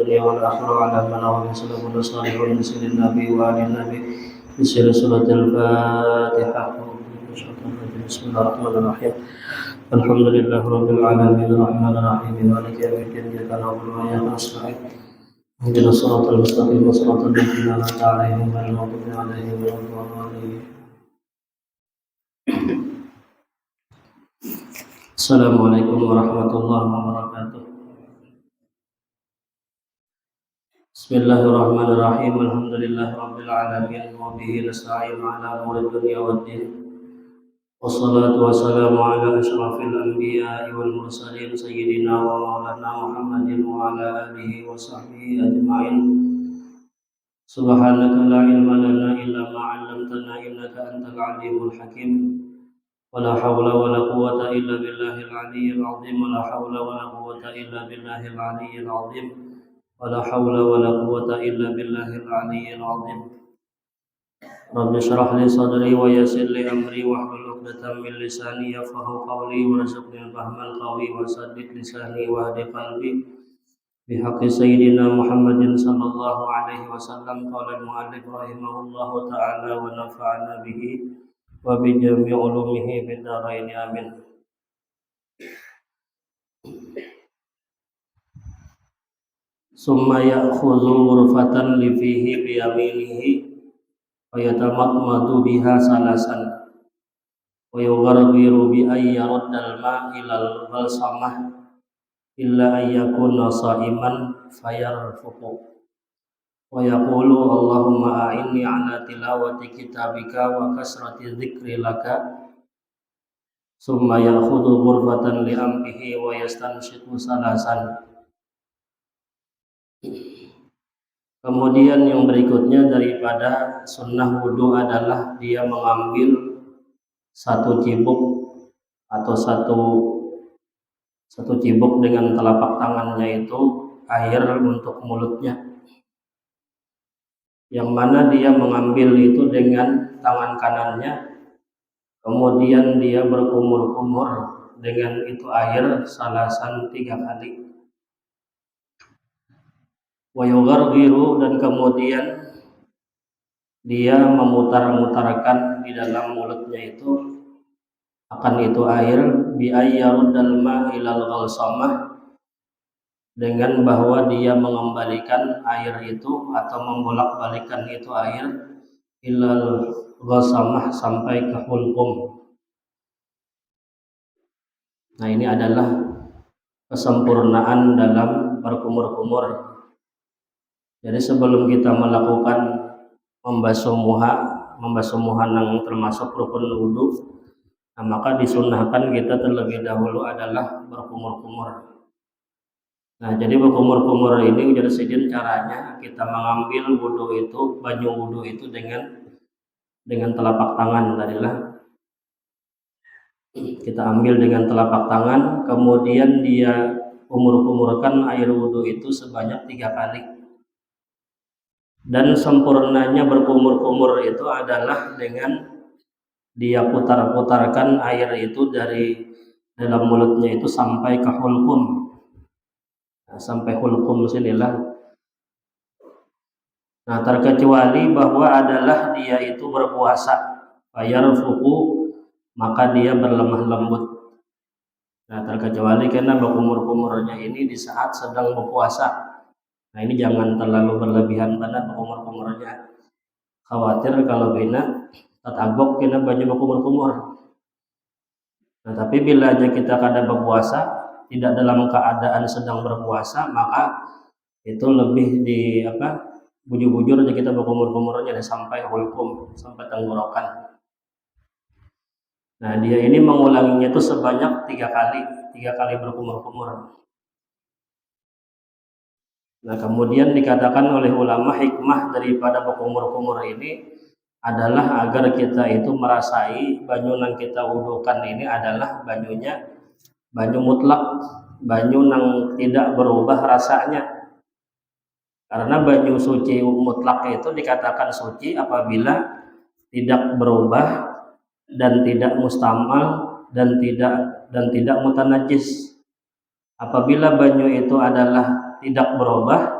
الدنيا والآخرة على من هو من سلف الصالح من سير النبي وآل النبي بسر سورة الفاتحة. بسم الله الرحمن الرحيم. الحمد لله رب العالمين الرحمن الرحيم مالك يوم الدين إياك نعبد وإياك نستعين اهدنا الصراط المستقيم صراط الذين أنعمت عليهم غير المغضوب عليهم ولا الضالين. Assalamualaikum warahmatullahi wabarakatuh. Bismillahirrahmanirrahim. Alhamdulillahirabbil alamin wa bihi nasta'inu ala umuri dunya waddin. Wassalatu wassalamu ala asyrafil anbiya'i wal mursalin sayyidina wa maulana Muhammadin wa ala alihi wa sahbihi ajma'in. Subhanaka la ilma lana illa ma 'allamtana innaka antal alimul hakim. ولا حول ولا قوة إلا بالله العلي العظيم ولا حول ولا قوة إلا بالله العلي العظيم ولا حول ولا قوة إلا بالله العلي العظيم. رب اشرح لي صدري ويسر لي أمري واحلل عقدة من لساني يفقهوا قولي وارزقني الفهم القوي وسدد لساني واهد قلبي بحق سيدنا محمد صلى الله عليه وسلم. قال المؤلف رحمه الله تعالى ونفعنا به وبجميع علومه في الدارين آمين. ثم يأخذ غرفة لفيه بيمينه ويتمضمض بها ثلاثا ويغرغر بأن يرد الماء إلى البلسمة إلا أن يكون صائما فيرفق ويقول اللهم أعني على تلاوة كتابك وكثرة الذكر لك. ثم يأخذ غرفة لأنفه ويستنشق ثلاثا. Kemudian yang berikutnya daripada sunnah wudhu adalah dia mengambil satu cibuk atau satu cibuk dengan telapak tangannya itu air untuk mulutnya, yang mana dia mengambil itu dengan tangan kanannya, kemudian dia berkumur-kumur dengan itu air salasan 3 kali. Wayugharghiru, dan kemudian dia memutar-mutarkan di dalam mulutnya itu akan itu air bi ayyaruddal ma ilal ghalsamah, dengan bahwa dia mengembalikan air itu atau membolak-balikan itu air ilal ghasamah sampai ke hulqum. Nah, ini adalah kesempurnaan dalam berkumur-kumur. Jadi sebelum kita melakukan membasuh muha yang termasuk rukun wudu, nah, maka disunnahkan kita terlebih dahulu adalah berkumur-kumur. Nah, jadi berkumur-kumur ini jadi sedin caranya kita mengambil wudu itu, banyu wudu itu dengan telapak tangan tadilah. Kita ambil dengan telapak tangan, kemudian dia kumur-kumurkan air wudu itu sebanyak 3 kali. Dan sempurnanya berkumur-kumur itu adalah dengan dia putar-putarkan air itu dari dalam mulutnya itu sampai ke hulqum. Sampai hulqum sinilah. Nah, terkecuali bahwa adalah dia itu berpuasa, fayarfuqu, maka dia berlemah lembut. Nah, terkecuali karena berkumur-kumurnya ini di saat sedang berpuasa. Nah, ini jangan terlalu berlebihan pada berkumur-kumurnya. Khawatir kalau bina tatagok kena banyak berkumur-kumur. Nah, tapi bila aja kita kada berpuasa, tidak dalam keadaan sedang berpuasa, maka itu lebih bujur-bujur aja kita berkumur-kumurnya sampai hulqum, sampai tenggorokan. Nah, dia ini mengulanginya itu sebanyak 3 kali berkumur-kumur. Nah, kemudian dikatakan oleh ulama hikmah daripada berkumur-kumur ini adalah agar kita itu merasai banyu yang kita wudukan ini adalah banyu mutlak, banyu yang tidak berubah rasanya. Karena banyu suci mutlak itu dikatakan suci apabila tidak berubah dan tidak mustamal dan tidak mutanajis. Apabila banyu itu adalah tidak berubah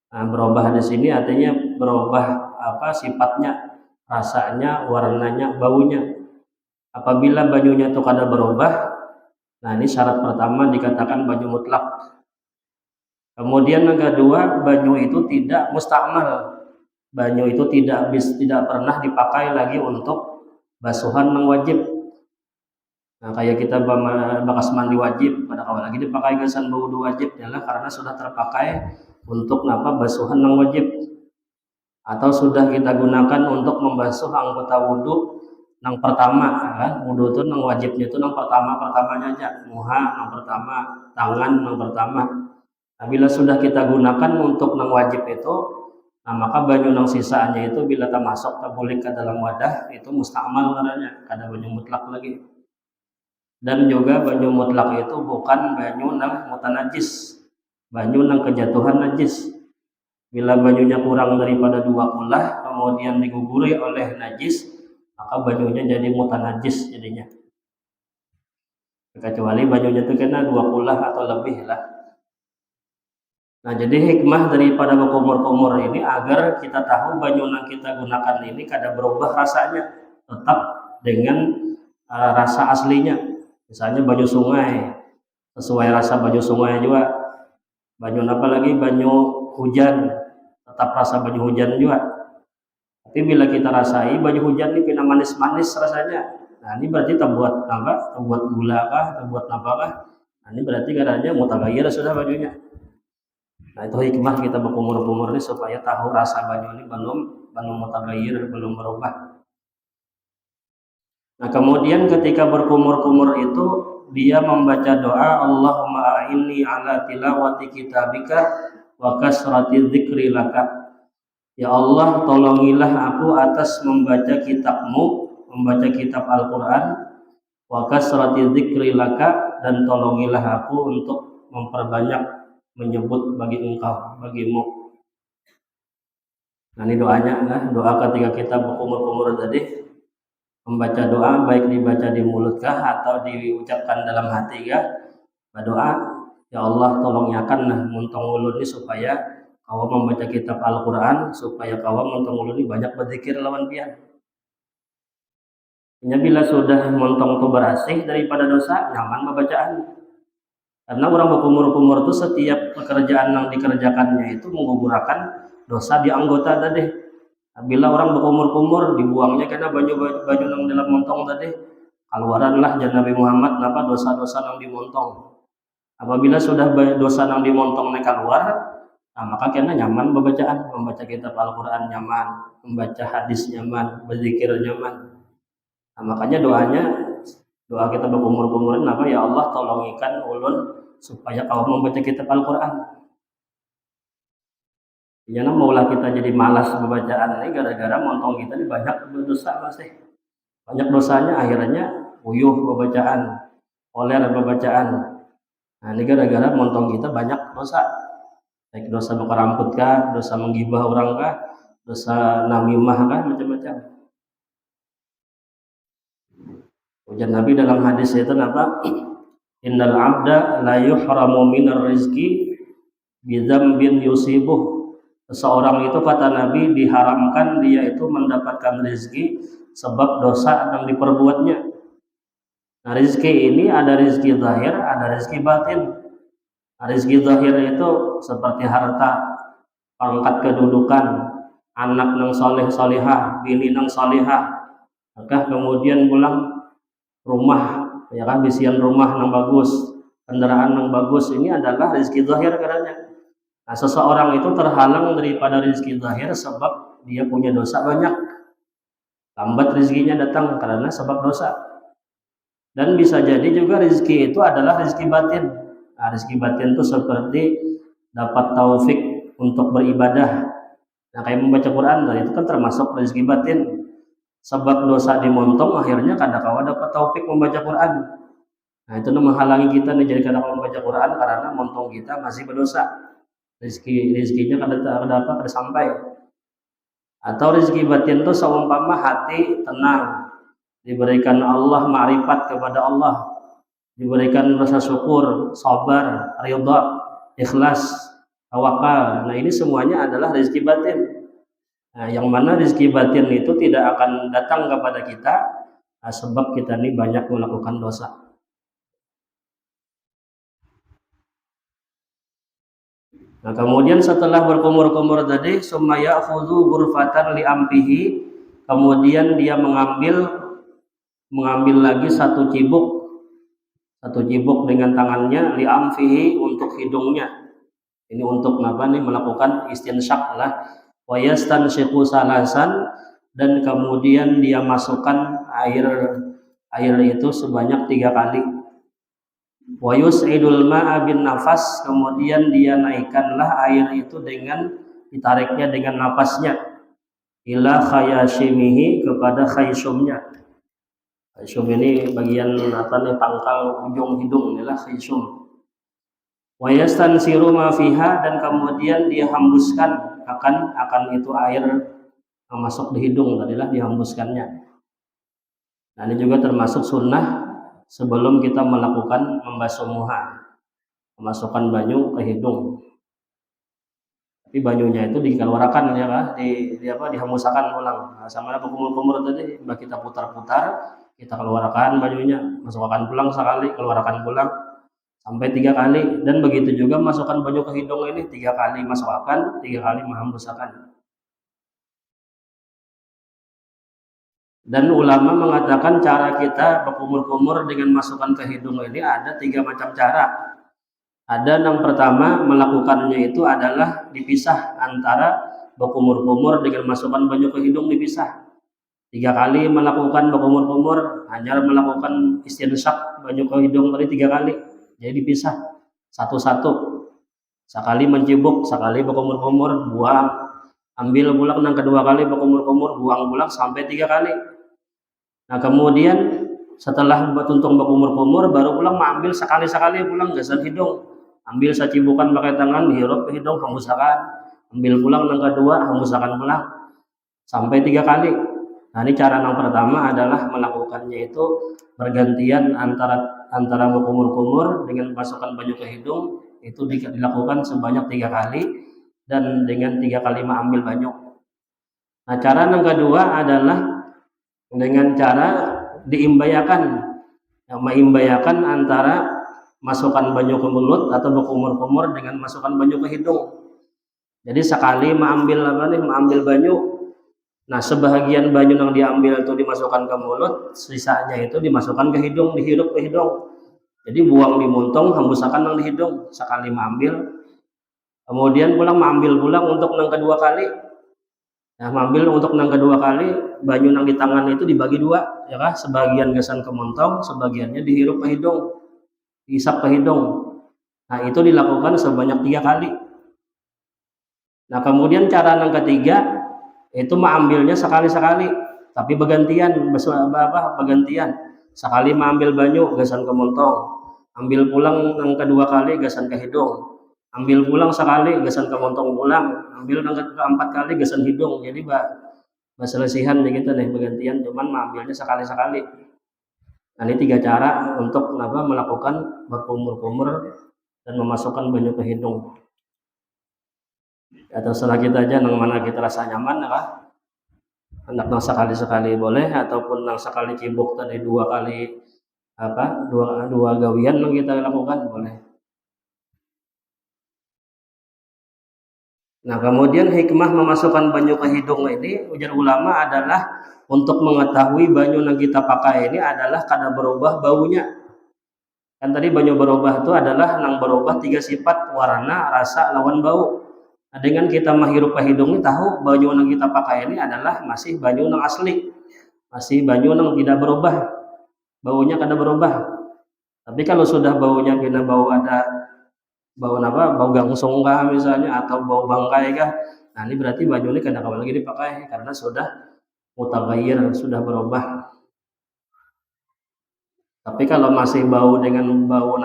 Nah, berubah di sini artinya berubah sifatnya, rasanya, warnanya, baunya. Apabila banyunya itu kada berubah, nah ini syarat pertama dikatakan banyu mutlak. Kemudian yang kedua, banyu itu tidak mustakmal. Banyu itu tidak pernah dipakai lagi untuk basuhan yang wajib. Nah, kayak kita bakas mandi wajib, pada awal lagi dipakai gasan wudu wajib adalah karena sudah terpakai untuk basuhan yang wajib, atau sudah kita gunakan untuk membasuh anggota wudu yang pertama kan. Wudu itu yang wajibnya itu yang pertamanya aja, muha yang pertama, tangan yang pertama. Nah, bila sudah kita gunakan untuk yang wajib itu, nah maka banyu yang sisaannya itu bila termasuk terbulik ke dalam wadah itu mustakmal karena ada banyu mutlak lagi. Dan juga banyu mutlak itu bukan banyu yang mutanajis, banyu yang kejatuhan najis. Bila banyunya kurang daripada 2 kulah kemudian diguguri oleh najis, maka banyunya jadi mutanajis jadinya. Kecuali banyunya itu kena 2 kulah atau lebih lah. Nah, jadi hikmah daripada berkumur-kumur ini agar kita tahu banyu yang kita gunakan ini kada berubah rasanya, tetap dengan rasa aslinya. Misalnya banyu sungai, sesuai rasa banyu sungai juga. Banyu apa lagi? Banyu hujan, tetap rasa banyu hujan juga. Tapi bila kita rasai banyu hujan ini pina manis-manis rasanya. Nah, ini berarti terbuat apa? Terbuat gula kah? Terbuat apa kah? Nah, ini berarti katanya mutaghayyir sudah bajunya. Nah, itu hikmah kita berkumur-kumur ini supaya tahu rasa banyu ini belum mutaghayyir, belum berubah. Nah, kemudian ketika berkumur-kumur itu dia membaca doa, Allahumma a'inni ala tilawati kitabika wa kasrati dzikri laka. Ya Allah, tolongilah aku atas membaca kitabmu, membaca kitab Al-Quran, wa kasrati dzikri laka, dan tolongilah aku untuk memperbanyak menyebut bagi engkau, bagimu. Nah, ini doanya, doa ketika kita berkumur-kumur tadi. Membaca doa baik dibaca di mulut kah atau diucapkan dalam hati kah, berdoa, ya Allah tolong yakan muntong ulun ini supaya kau membaca kitab Al-Quran, supaya kau muntong ulun ini banyak berzikir lawan pian. Bila sudah muntong itu bersih daripada dosa, nyaman pembacaan. Karena orang berkumur-kumur itu setiap pekerjaan yang dikerjakannya itu menggugurkan dosa di anggota tadi. Bila orang berkumur-kumur dibuangnya karena baju yang dalam montong tadi, keluaranlah jangan Nabi Muhammad dosa-dosa yang dimontong. Apabila sudah dosa yang dimontong keluar, nah maka kena nyaman bacaan, membaca kitab Al-Quran nyaman, membaca hadis nyaman, berzikir nyaman. Nah, makanya doa kita berkumur-kumurin ya Allah tolongikan ulun supaya kau membaca kitab Al-Quran. Jangan maulah kita jadi malas pembacaan ini gara-gara montong kita ini banyak berdosa masih. Banyak dosanya akhirnya uyuh pembacaan, oler pembacaan. Nah, ini gara-gara montong kita banyak dosa. Baik dosa bakar rambut kah, dosa menggibah orang kah, dosa namimah kah, macam-macam. Ujar Nabi dalam hadis itu apa? Innal abda la yuhramu minar rizqi bidzambin yusibuh. Seseorang itu kata Nabi diharamkan dia itu mendapatkan rezeki sebab dosa yang diperbuatnya. Nah, rezeki ini ada rezeki zahir, ada rezeki batin. Nah, rezeki zahir itu seperti harta, pangkat kedudukan, anak nang soleh solehah, bini nang solehah, maka kemudian pulang rumah, ya kan, bisian rumah nang bagus, kendaraan nang bagus, ini adalah rezeki zahir katanya. Nah, seseorang itu terhalang daripada rezeki zahir sebab dia punya dosa banyak. Lambat rezekinya datang karena sebab dosa. Dan bisa jadi juga rezeki itu adalah rezeki batin. Nah, rezeki batin itu seperti dapat taufik untuk beribadah. Nah, kayak membaca Quran, itu kan termasuk rezeki batin. Sebab dosa dimontong akhirnya kadang-kala dapat taufik membaca Quran. Nah, itu menghalangi kita nih jadi kadang-kala membaca Quran karena montong kita masih berdosa. Rezekinya kada sampai. Atau rezeki batin itu seumpama hati tenang, diberikan Allah ma'rifat kepada Allah, diberikan rasa syukur, sabar, ridha, ikhlas. tawakal. Nah, ini semuanya adalah rezeki batin. Nah, yang mana rezeki batin itu tidak akan datang kepada kita sebab kita ini banyak melakukan dosa. Nah, kemudian setelah berkumur-kumur tadi, summa ya'khudhu ghurfatan li ampihi, kemudian dia mengambil lagi satu cibuk dengan tangannya li amfihi untuk hidungnya. Ini untuk apa nih, melakukan istinsyak lah. Wa yastansyiqu salasan, dan kemudian dia masukkan air itu sebanyak 3 kali. Wa yus'idul ma'a bin nafas, kemudian dia naikkanlah air itu dengan ditariknya dengan napasnya, ila khayashimihi, kepada khaysumnya. Khaysum ini bagian apa nih, pangkal ujung hidung, inilah khaysum. Wa yastansiru ma fiha, dan kemudian dia hembuskan akan itu air yang masuk di hidung tadilah dihembuskannya. Nah, ini juga termasuk sunnah sebelum kita melakukan membasuh muha, memasukkan banyu ke hidung. Tapi banyunya itu dikeluarkan ya Pak, dihembuskan ulang. Nah, sama kumur-kumur tadi kita putar-putar, kita keluarkan banyunya, masukkan pulang sekali, keluarkan pulang sampai 3 kali. Dan begitu juga masukkan banyu ke hidung ini 3 kali masukkan, 3 kali menghembuskan. Dan ulama mengatakan cara kita berkumur-kumur dengan masukkan ke hidung ini ada 3 macam cara. Ada yang pertama, melakukannya itu adalah dipisah, antara berkumur-kumur dengan masukkan banyu ke hidung dipisah. 3 kali melakukan berkumur-kumur, hanya melakukan istinsyak banyu ke hidung tadi 3 kali. Jadi dipisah satu-satu. Sekali mencibuk, sekali berkumur-kumur, buang. Ambil pulang yang kedua kali berkumur-kumur, buang pulang sampai 3 kali. Nah, kemudian setelah tuntung berkumur-kumur, baru pulang mengambil sekali-sekali pulang gasan hidung. Ambil sacibukan pakai tangan, dihirup ke hidung, hembuskan. Ambil pulang yang kedua, hembuskan pulang sampai 3 kali. Nah, ini cara yang pertama adalah melakukannya itu bergantian antara berkumur-kumur dengan masukkan banyu ke hidung, itu dilakukan sebanyak 3 kali, dan dengan 3 kali mengambil banyu. Nah, cara yang kedua adalah dengan cara meimbayakan antara masukkan banyu ke mulut atau berkumur-kumur dengan masukkan banyu ke hidung. Jadi sekali mengambil banyu, nah sebahagian banyu yang diambil itu dimasukkan ke mulut, sisanya itu dimasukkan ke hidung, dihirup ke hidung. Jadi buang di muntung, hembuskan yang di hidung sekali mengambil. Kemudian pulang mengambil pulang untuk yang kedua kali. Nah, mengambil untuk yang kedua kali, banyu yang di tangan itu dibagi 2, ya kan? Sebagian gasan ke montong, sebagiannya dihirup ke hidung, dihisap ke hidung. Nah, itu dilakukan sebanyak 3 kali. Nah, kemudian cara yang ketiga itu mengambilnya sekali-sekali, tapi bergantian. Sekali mengambil banyu gasan ke montong, ambil pulang yang kedua kali gasan ke hidung. Ambil pulang sekali, gasan ke montong pulang, ambil yang keempat kali gasan hidung. Jadi selesihan begitu nih, bergantian, cuman mengambilnya sekali-sekali. Nah, ini 3 cara untuk melakukan berkumur-kumur dan memasukkan banyu ke hidung. Atau setelah kita aja yang mana kita rasa nyaman, ya, hendak sekali-sekali boleh, ataupun yang sekali cibuk tadi 2 kali dua gawian yang kita lakukan boleh. Nah, kemudian hikmah memasukkan banyu ke hidung ini, ujar ulama, adalah untuk mengetahui banyu yang kita pakai ini adalah kada berubah baunya. Kan tadi banyu berubah itu adalah yang berubah 3 sifat, warna, rasa, lawan bau. Nah, dengan kita menghirup ke hidung ini, tahu banyu yang kita pakai ini adalah masih banyu yang asli, masih banyu yang tidak berubah, baunya kada berubah. Tapi kalau sudah baunya kena bau gangsung kah misalnya, atau bau bangkai kah, nah ini berarti baju ini kada kapan lagi dipakai karena sudah mutaghayyir, sudah berubah. Tapi kalau masih bau dengan bau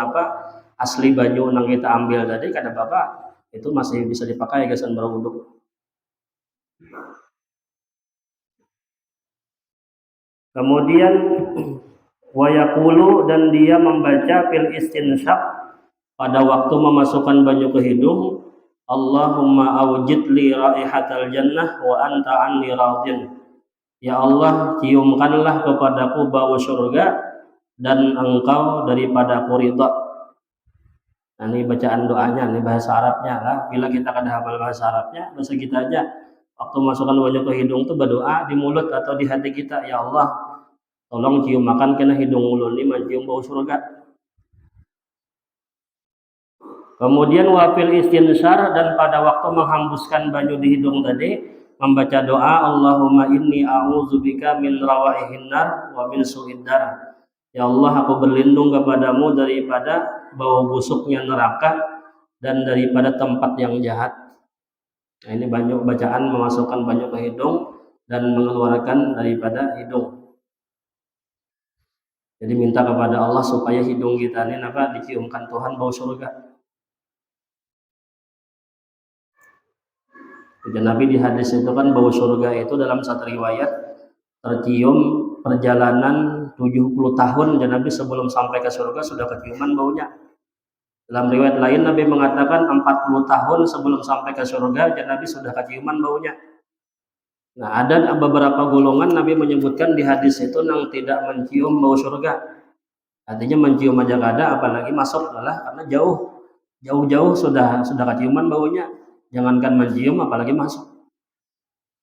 asli baju yang kita ambil tadi, kada apa-apa, itu masih bisa dipakai gasan berwudu. Kemudian wayakulu, dan dia membaca fil istinsyak pada waktu memasukkan banyu ke hidung, Allahumma awjid li raihatal jannah wa anta anni radin. Ya Allah, ciumkanlah kepadaku bau surga dan engkau daripada aku ridha. Nah, ini bacaan doanya, ini bahasa Arabnya lah. Bila kita kada hafal bahasa Arabnya, bahasa kita aja. Waktu masukkan banyak ke hidung tuh berdoa di mulut atau di hati kita, ya Allah, tolong cium makan kena hidung ulun ini mencium bau surga. Kemudian wafil istinsar, dan pada waktu menghembuskan banyu di hidung tadi membaca doa Allahumma inni a'udzubika min rawaihin nar wa min su'id dar. Ya Allah, aku berlindung kepadamu daripada bau busuknya neraka dan daripada tempat yang jahat. Nah, ini banyak bacaan memasukkan banyak ke hidung dan mengeluarkan daripada hidung. Jadi minta kepada Allah supaya hidung kita ini diciumkan Tuhan bau surga. Dan Nabi di hadis itu kan bau surga itu dalam satu riwayat tercium perjalanan 70 tahun, dan Nabi sebelum sampai ke surga sudah keciuman baunya. Dalam riwayat lain Nabi mengatakan 40 tahun sebelum sampai ke surga, dan Nabi sudah keciuman baunya. Nah, ada beberapa golongan Nabi menyebutkan di hadis itu yang tidak mencium bau surga. Artinya mencium aja kada, apalagi masuk lah, karena jauh sudah keciuman baunya. Jangankan mencium apalagi masuk.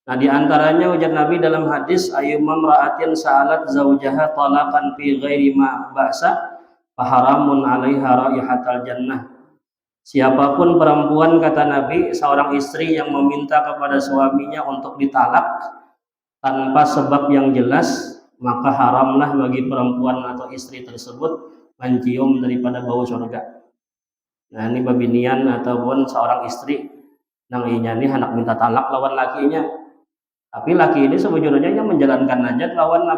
Nah, di antaranya ujar Nabi dalam hadis ayyumam ra'atin sa'alat zaujaha talaqan fi ghairi ma ba'sa faharamun 'alaiha raihatal jannah. Siapapun perempuan, kata Nabi, seorang istri yang meminta kepada suaminya untuk ditalak tanpa sebab yang jelas, maka haramlah bagi perempuan atau istri tersebut mencium daripada bau surga. Nah, ini babinian ataupun seorang istri nang inya ini hendak minta talak lawan lakinya, tapi laki ini sebujurnya menjalankan aja lawan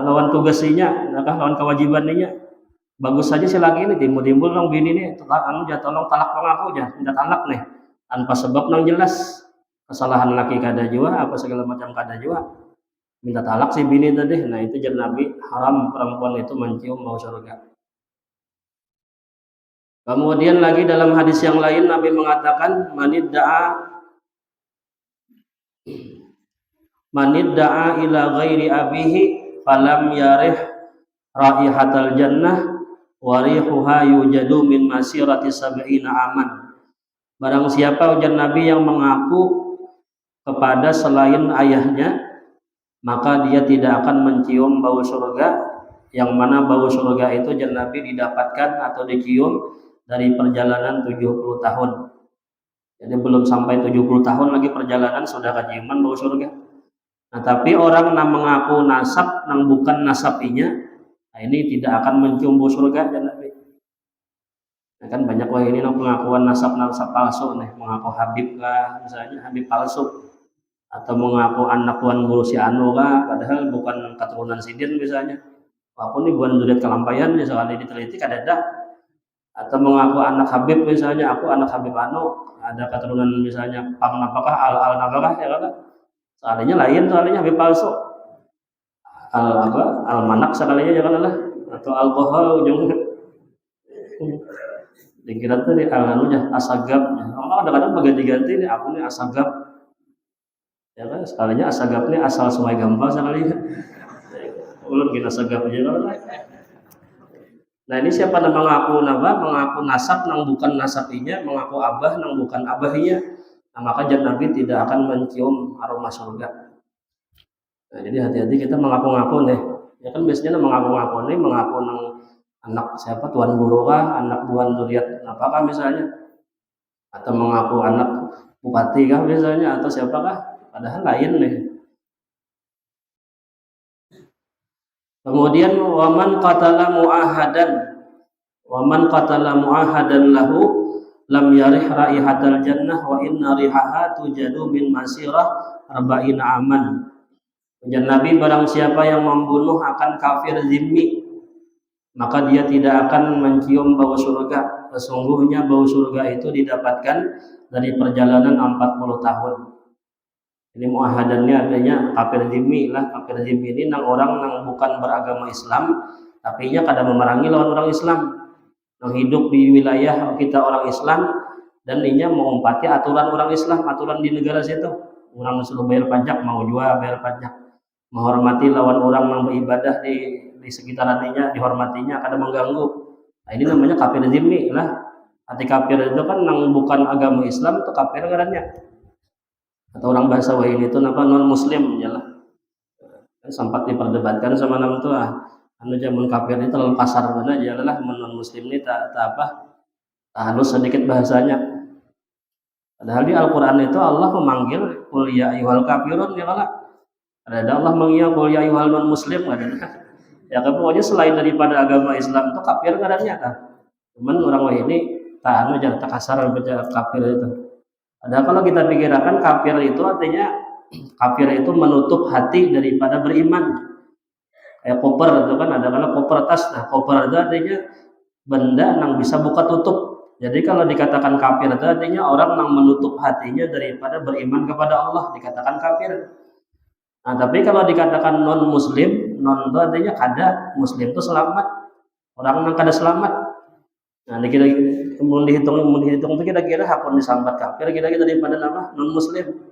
lawan tugasnya, lawan kewajibannya. Bagus saja si laki ini timbul dong bini ini tolong talak aku aja, minta talak nih tanpa sebab nang jelas, kesalahan laki kada jua apa segala macam kada jua, minta talak si bini tadi. Nah, itu jar Nabi haram perempuan itu mencium bau surga. Kemudian lagi dalam hadis yang lain Nabi mengatakan manidda'a ila ghairi abihi falam yarih raihatal jannah wa rihuha yujadu min masirati sab'ina aman. Barang siapa, ujar Nabi, yang mengaku kepada selain ayahnya, maka dia tidak akan mencium bau surga, yang mana bau surga itu ujar Nabi didapatkan atau dicium dari perjalanan 70 tahun. Jadi belum sampai 70 tahun lagi perjalanan sudah keciuman bau surga. Nah, tapi orang yang mengaku nasab yang bukan nasabinya, nah ini tidak akan mencium bau surga, dan Nabi. Nah, kan banyak ini pengakuan nasab palsu nih, mengaku Habib lah, misalnya Habib palsu, atau mengaku anak tuan guru si Anu lah, padahal bukan keturunan Sidin misalnya. Walaupun ini bukan duit kelampaian, misalnya diteliti kada. Atau mengaku anak Habib misalnya, aku anak Habib Anu, ada keturunan misalnya Pam apakah al nabakah ya kan? Soalnya lain, soalnya Habib palsu. Al manak sekalinya jangan lah, atau alkohol ujungnya. Dikira tuh al anunya asagab. Orang kadang-kadang berganti-ganti nih, aku nih asagab. Ya kan, sekalinya asagab nih asal Sungai Gampang sekalinya. Ulun kita asagab aja lah. Nah, ini siapa yang mengaku nasab nang bukan nasabinya, mengaku abah nang bukan abahnya, nah, maka jar Nabi tidak akan mencium aroma surga. Nah, jadi hati-hati kita mengaku-ngaku nih. Ya kan biasanya mengaku-ngaku nih, mengaku nang anak siapa tuan guru kah, anak tuan zuriat apakah misalnya, atau mengaku anak bupati kah misalnya, atau siapakah, padahal lain nih. Kemudian waman qatala mu'ahadan lahu lam yarih raihatal jannah wa inna rihaha tujadu min masirah arba'ina aman. Dan Nabi, barang siapa yang membunuh akan kafir zimmi, maka dia tidak akan mencium bau surga. Sesungguhnya bau surga itu didapatkan dari perjalanan 40 tahun. Ini muahadannya artinya kafir zimmi lah. Kafir zimmi ini orang yang bukan beragama Islam, tapi nya kadang memerangi lawan orang Islam, yang hidup di wilayah kita orang Islam, dan inya mengumpati aturan orang Islam, aturan di negara situ. Orang disuruh bayar pajak, mau jual bayar pajak, menghormati lawan orang yang beribadah di sekitarannya, dihormatinya, kada mengganggu. Nah, ini namanya kafir zimmi lah. Arti kafir itu kan yang bukan agama Islam itu kafir ngarannya. Atau orang bahasa wahid itu apa non muslim lah. Sempat diperdebatkan sama nama itu anu jamun kafir itu terlalu kasar mana lah non muslim ini tak apa halus sedikit bahasanya. Padahal di Al-Qur'an itu Allah memanggil qul ya ayyuhal kafirun ya lah. Ada Allah mengiya qul ya ayyuhal non muslim ada. Ya kan pokoknya selain daripada agama Islam itu kafir ngarannya kan. Cuman orang wah ini tak anu jangan tak kasar baca kafir itu. Ada kalau kita pikirkan kafir itu artinya kafir itu menutup hati daripada beriman. Kayak koper itu kan ada kalau koper tas, nah koper itu artinya benda yang bisa buka tutup. Jadi kalau dikatakan kafir itu artinya orang yang menutup hatinya daripada beriman kepada Allah dikatakan kafir. Nah tapi kalau dikatakan non muslim, non itu artinya kada, muslim itu selamat. Orang yang kada selamat. Nah kira kemudian dihitung itu kira-kira hakun disambat kafir kira-kira daripada apa non muslim.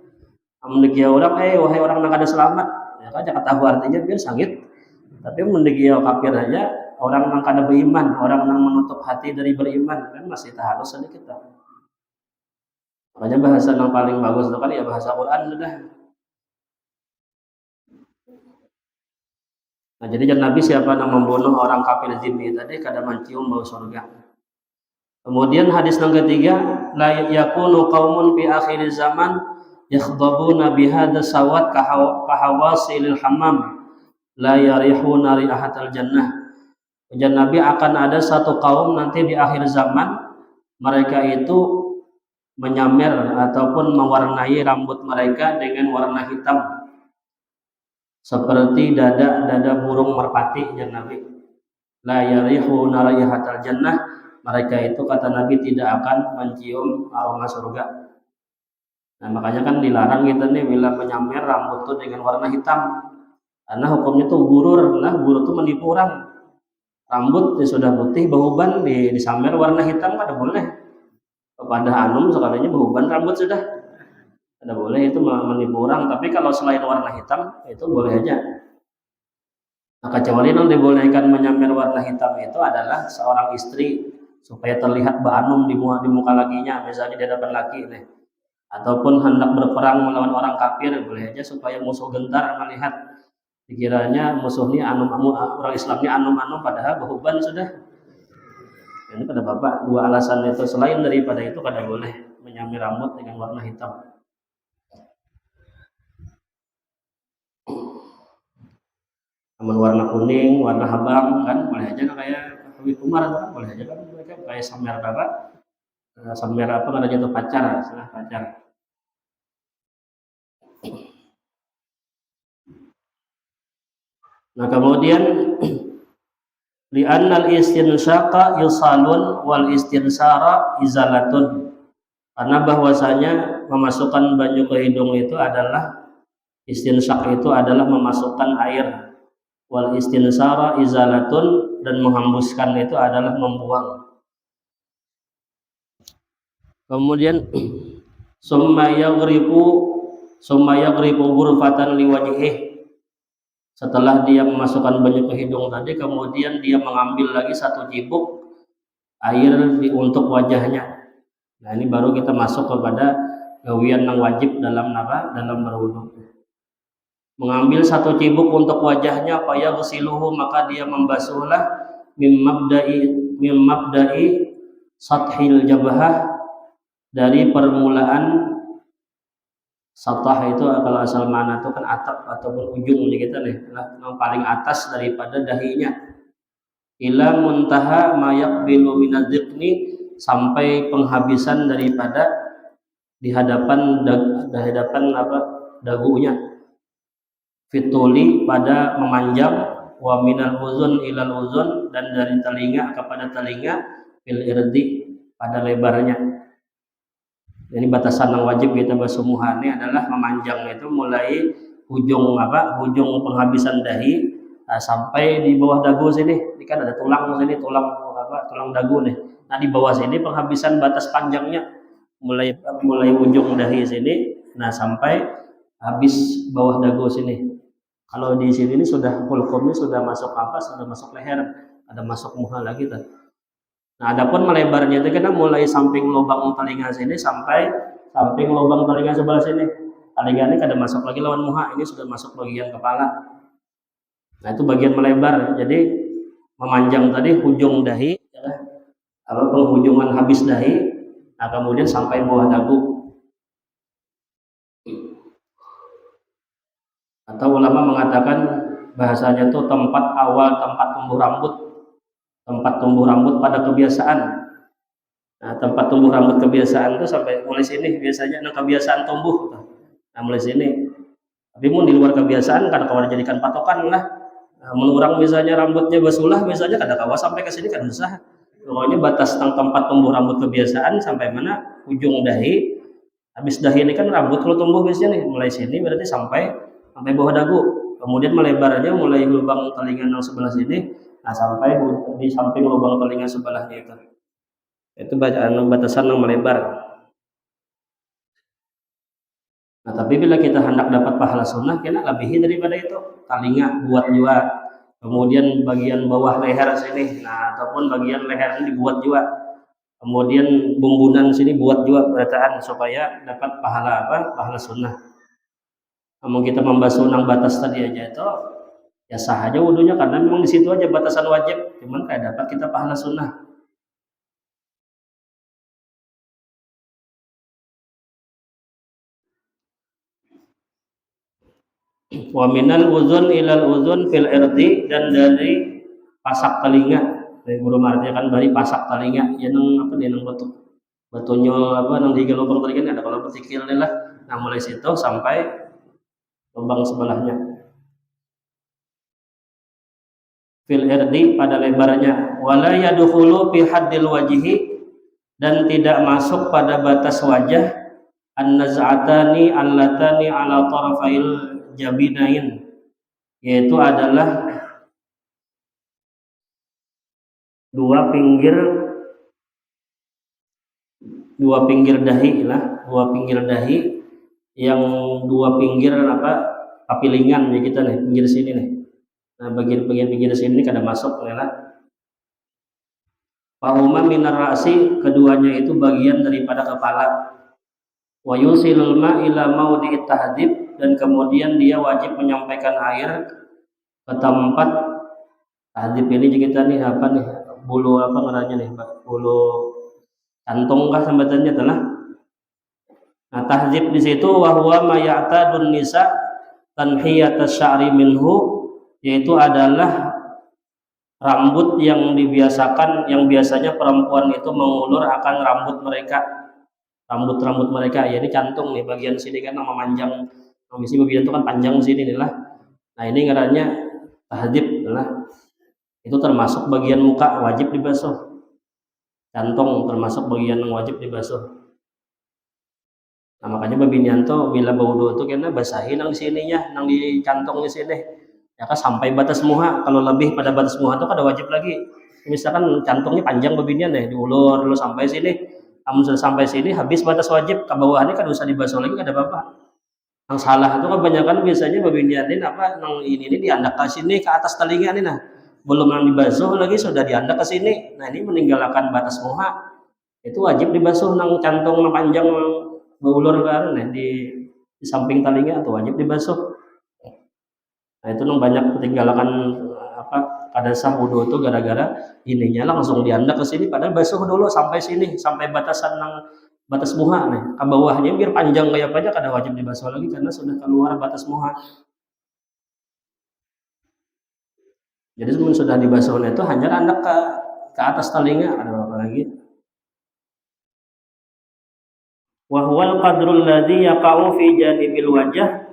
Mendekia orang, wahai orang yang kada selamat, ya kan jangan tahu artinya biar sangit. Tapi mendekia kafir aja, orang yang kada beriman, orang yang menutup hati dari beriman, kan masih tak harus sedikit lah. Makanya bahasa yang paling bagus itu kan ya bahasa Quran sudah. Nah jadi Nabi siapa yang membunuh orang kafir zimmi tadi kada mencium bau surga. Kemudian hadis yang ketiga, la yakunu qaumun fi akhir zaman yakhdabuna bihadza sawat kahawasilil hammam la yarihuna rihatal jannah. Ujar Nabi akan ada satu kaum nanti di akhir zaman mereka itu menyamer ataupun mewarnai rambut mereka dengan warna hitam seperti dada burung merpati. Ujar Nabi la yarihuna rihatal jannah, mereka itu kata Nabi tidak akan mencium aroma surga. Nah makanya kan dilarang kita nih bila menyamer rambut tuh dengan warna hitam, karena hukumnya tuh gurur. Nah gurur tuh menipu orang. Rambut sudah putih beruban disamer warna hitam kada boleh. Kepada anum sekalinya beruban rambut sudah kada boleh, itu menipu orang. Tapi kalau selain warna hitam itu boleh aja. Nah kecuali yang dibolehkan menyamer warna hitam itu adalah seorang istri supaya terlihat banum di muka lakinya, misalnya di hadapan laki nih. Ataupun hendak berperang melawan orang kafir boleh aja supaya musuh gentar melihat dikiranya musuh ini orang Islam ini anum padahal behuban sudah. Ini pada bapak dua alasan itu, selain daripada itu kada boleh menyamir rambut dengan warna hitam. Namun warna kuning, warna habang kan boleh aja kayak Habib Umar kan boleh aja kan mereka kayak samer apa? Samer apa namanya itu pacar, salah pacar. Nah kemudian li'annal istinsyaqa yusalun wal istinsara izalatun, karena bahwasanya memasukkan banyu ke hidung itu adalah istinsyak itu adalah memasukkan air, wal istinsara izalatun, dan menghembuskan itu adalah membuang. Kemudian summa yaghribu ghurfatan liwajhih, setelah dia memasukkan banyu ke hidung tadi kemudian dia mengambil lagi satu cibuk air untuk wajahnya. Nah ini baru kita masuk kepada gawian yang wajib dalam berwudu. Mengambil satu cibuk untuk wajahnya, faya ghusiluhu, maka dia membasuhlah mim mabda'i sathil jabhah, dari permulaan satah itu kalau asal mana itu kan atap ataupun ujung kita nih, yang paling atas daripada dahinya, ila muntaha mayaqbilu minadzikni, sampai penghabisan daripada di hadapan dagunya, fituli pada memanjang, wa minal uzun ilal uzun, dan dari telinga kepada telinga, fil irdi pada lebarnya. Jadi batasan yang wajib kita bersumuhani adalah memanjang itu mulai ujung penghabisan dahi sampai di bawah dagu sini. Ini kan ada tulang sini, tulang dagu nih. Nah di bawah sini penghabisan batas panjangnya mulai ujung dahi sini, nah sampai habis bawah dagu sini. Kalau di sini ini sudah kulkumnya sudah masuk apa? Sudah masuk leher, ada masuk muka lagi tuh. Nah, adapun melebarnya itu kita mulai samping lubang telinga sini sampai samping lubang telinga sebelah sini. Telinga ini kada masuk lagi lawan muka, ini sudah masuk bagian kepala. Nah, itu bagian melebar. Jadi memanjang tadi ujung dahi, ya, apa penghujungan habis dahi, nah kemudian sampai bawah dagu. Atau ulama mengatakan bahasanya itu tempat awal tempat tumbuh rambut. Tempat tumbuh rambut pada kebiasaan. Nah, tempat tumbuh rambut kebiasaan itu sampai mulai sini biasanya, nah kebiasaan tumbuh. Nah, mulai sini. Tapi mau di luar kebiasaan kan kalau dijadikan patokan lah. Nah, menurang misalnya rambutnya basulah misalnya kada kawa sampai ke sini kan susah. Pokoknya batas tentang tempat tumbuh rambut kebiasaan sampai mana ujung dahi. Habis dahi ini kan rambut kalau tumbuh biasanya nih mulai sini berarti sampai bawah dagu. Kemudian melebarnya mulai lubang telinga yang sebelah sini, nah sampai di samping lubang telinga sebelahnya itu. Itu batasan yang melebar. Nah, tapi bila kita hendak dapat pahala sunnah, kita lebihi daripada itu. Telinga buat juga, kemudian bagian bawah leher sini, nah ataupun bagian leher ini dibuat juga, kemudian bumbunan sini buat juga berataan supaya dapat pahala apa? Pahala sunnah. Namun kita membasuh nang batas tadi aja itu, ya sah aja wudunya karena memang di situ aja batasan wajib, cuman kayak dapat kita pahala sunnah. Wa minal uzun ilal uzun fil irdi, dan dari pasak telinga, dari burung artinya kan dari pasak telinga ya nang apa nih nang betunyol apa nang tiga lubang telinga ada kalau bertikil lah, nah mulai situ sampai lubang sebelahnya. Fil irdi pada lebarnya, wala yadkhulu fi haddil wajhi, dan tidak masuk pada batas wajah, an-naz'atani allatani ala tarafail jabinain, yaitu adalah dua pinggir dahi lah, dua pinggir dahi yang dua pinggir apa papilingan ya kita nih pinggir sini nih. Nah bagian pinggir sini kada masuk lah. Fahuma minar ra'si, keduanya itu bagian daripada kepala. Wa yusilul ma ila maudi tahdib, dan kemudian dia wajib menyampaikan air ke tempat tahdib ini kita nih apa nih bulu apa ngarannya nih bulu cantung kah sambatannya telah. Nah tahdib di situ wahwa mayatadun nisa tanhiyat sya'ri minhu, yaitu adalah rambut yang dibiasakan, yang biasanya perempuan itu mengulur akan rambut mereka, rambut mereka, ya ini cantung nih bagian sini kan nama panjang, misi bagian itu kan panjang sini nih lah. Nah ini ngarannya tahdib lah, itu termasuk bagian muka wajib dibasuh, cantung termasuk bagian yang wajib dibasuh. Nah makanya babinyanto bila baudo itu kena basahin nang sininya, nang di cantongnya sini ya kan sampai batas muha. Kalau lebih pada batas muha itu kada wajib lagi. Misalkan cantongnya panjang babinnya nih diulur dulu sampai sini, kamu sudah sampai sini habis batas wajib, ke bawahnya kan usah dibasuh lagi kada apa-apa. Yang salah itu kebanyakan biasanya babinyanin apa nang ini diandak ke sini ke atas telinga nih, nah belum yang dibasuh lagi sudah diandak ke sini. Nah ini meninggalkan batas muha, itu wajib dibasuh nang cantong nang panjang beulur kan di samping telinga atau wajib dibasuh. Nah itu nang banyak ketinggalan apa kada sah wudu itu gara-gara ininya langsung diandak ke sini padahal basuh dulu sampai sini, sampai batasan nang batas muha nih. Ke bawahnya biar panjang kayak apa aja kada wajib dibasuh lagi karena sudah keluar batas muha. Jadi sudah dibasuh itu hanya andak ke atas telinga, ada apa lagi? Wahwal qadrul ladzi yaqa'u fi janibil wajah,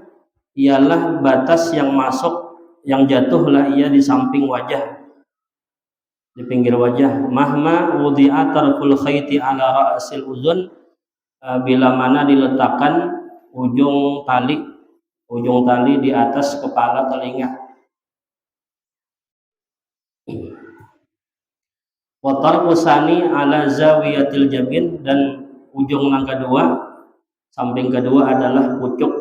ialah batas yang masuk yang jatuhlah ia di samping wajah, di pinggir wajah. Mahma wudi'a tarful khayti ala ra'sil uzun, bila mana diletakkan ujung tali di atas kepala telinga. Wa tarfusani ala zawiyatil jabin, dan ujung yang kedua, samping kedua adalah pucuk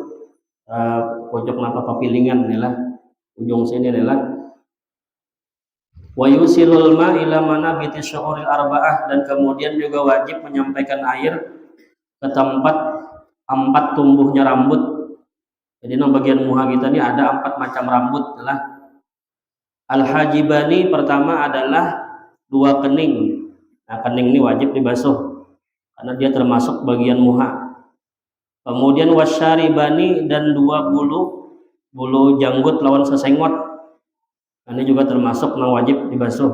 napa papilingan inilah ujung sini adalah wa yusilul ma ila manabiti syu'uril arba'ah, dan kemudian juga wajib menyampaikan air ke tempat 4 tumbuhnya rambut. Jadi di bagian muha kita ini ada 4 macam rambut adalah al-hajibani, pertama adalah 2 kening. Nah, kening ini wajib dibasuh karena dia termasuk bagian muha. Kemudian wasyaribani, dan 2 bulu janggut lawan sesengot. Ini juga termasuk yang wajib dibasuh.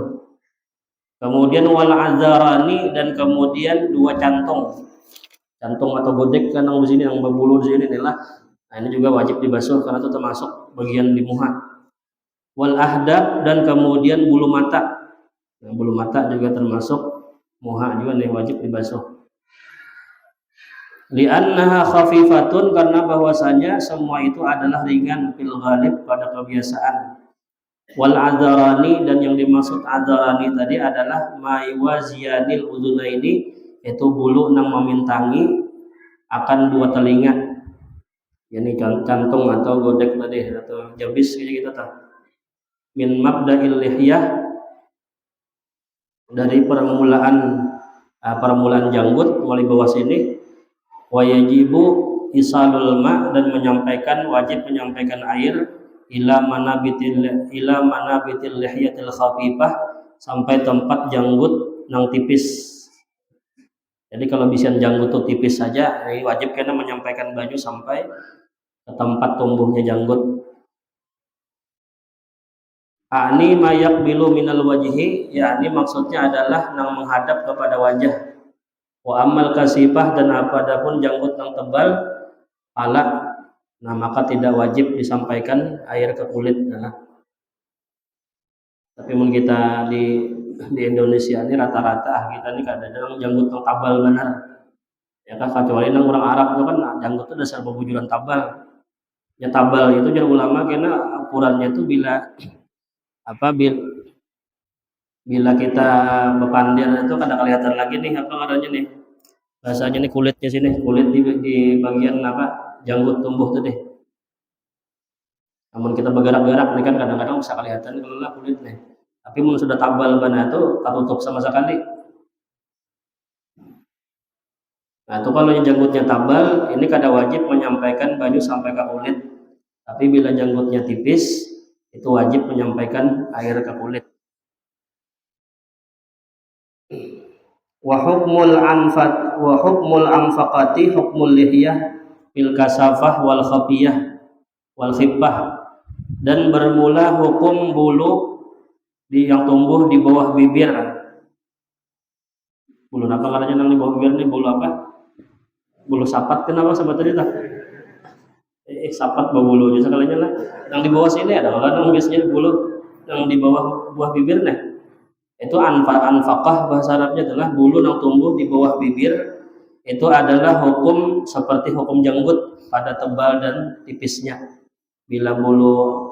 Kemudian wal azarani, dan kemudian 2 cantung atau godek kan yang di sini yang berbulu di sini inilah. Nah, ini juga wajib dibasuh karena itu termasuk bagian di muha. Wal ahdab, dan kemudian bulu mata. Nah, bulu mata juga termasuk muha juga nih, wajib dibasuh. Li'annaha khafifatun, karena bahwasanya semua itu adalah ringan fil ghalib pada kebiasaan. Wal adarani, dan yang dimaksud adarani tadi adalah maiwazianil udunaini, itu bulu nang memintangi akan 2 telinga. Yani cantung atau godek tadi atau jabis gitu tahu. Min mabda'il lihyah, dari permulaan janggut mulai bawah sini. Wa yajibu isalul ma, dan wajib menyampaikan air ila manabitil lihyatil khafifah, sampai tempat janggut nang tipis. Jadi kalau bisa janggut itu tipis saja, ini wajib kena menyampaikan baju sampai ke tempat tumbuhnya janggut. Ani mayak bilu minal wajhi, yakni maksudnya adalah nang menghadap kepada wajah. Wa amal kasifah, dan adapun janggut yang tebal ala, nah maka tidak wajib disampaikan air ke kulit. Nah, tapi mun kita di Indonesia ini rata-rata kita ini kadang-kadang janggut yang tabal benar. Ya kan, kecuali nang orang Arab itu kan janggut itu dasar bebujuran tabal. Ya tabal itu jadi ulama karena ukurannya itu bila kita bepandir itu kada kelihatan lagi nih apa adanya nih. Bahasanya nih kulitnya sini, kulit di bagian janggut tumbuh tadi. Namun kita bergerak-gerak nih kan kadang-kadang bisa kelihatan kalau kulit nih. Tapi mun sudah tabal bana itu tak tutup sama sekali. Nah itu kalau janggutnya tabal, ini kada wajib menyampaikan baju sampai ke kulit. Tapi bila janggutnya tipis, itu wajib menyampaikan air ke kulit. Wa hukmul anfaqati hukmul lihyah fil kasafah wal khafiyah wal khiffah, dan bermula hukum bulu yang tumbuh di bawah bibir. Bulu apa katanya nang di bawah bibir ini, bulu apa? Bulu sapat, kenapa sapat tadi tak? Sapat bulu aja sekalinya lah. Yang di bawah sini ada kalau biasanya bulu yang di bawah buah bibir nih. Itu anfaqah, bahasa Arabnya adalah bulu yang tumbuh di bawah bibir. Itu adalah hukum seperti hukum janggut pada tebal dan tipisnya. Bila bulu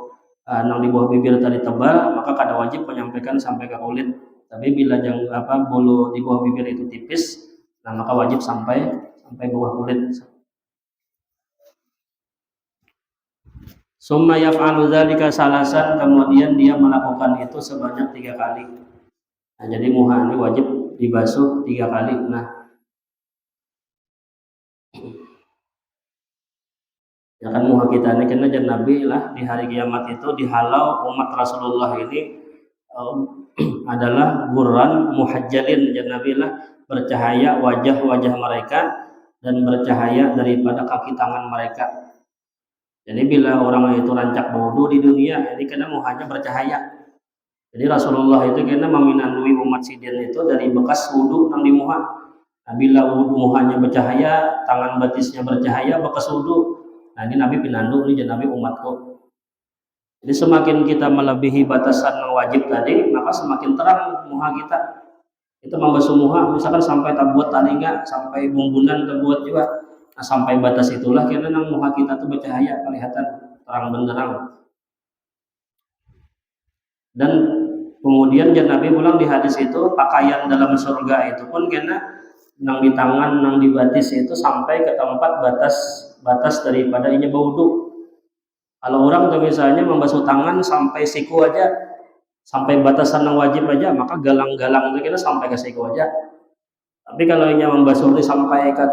yang di bawah bibir tadi tebal, maka kada wajib menyampaikan sampai ke kulit. Tapi bila bulu di bawah bibir itu tipis, nah maka wajib sampai bawah kulit. Summa yaf'alu dzalika salasan, kemudian dia melakukan itu sebanyak 3 kali. Nah, jadi muha ini wajib dibasuh 3 kali. Nah, ya kan muha kita ini kena jan Nabi lah di hari kiamat itu dihalau umat Rasulullah ini adalah gurran muhajjalin, jan Nabi lah bercahaya wajah-wajah mereka dan bercahaya daripada kaki tangan mereka. Jadi bila orang itu rancak berwudu di dunia, ini kena muhanya bercahaya. Jadi Rasulullah itu kena meminandui umat sidin itu dari bekas wudu yang di muha. Nah, bila wudu muhanya bercahaya, tangan batisnya bercahaya, bekas wudu. Nah ini Nabi pinandu, ini Nabi umatku. Jadi semakin kita melebihi batasan yang wajib tadi, maka semakin terang muha kita. Kita membasuh muha, misalkan sampai tabuat talinga, sampai bumbunan terbuat juga. Nah, sampai batas itulah karena nang muha kita tuh bercahaya, kelihatan terang benderang. Dan kemudian Nabi ulang di hadis itu pakaian dalam surga itu pun karena nang di tangan, nang di batis itu sampai ke tempat batas daripada inya berwudu. Kalau orang tuh misalnya membasuh tangan sampai siku aja, sampai batasan yang wajib aja, maka galang-galang itu kita sampai ke siku aja. Tapi kalau inya membasuh ini sampai ke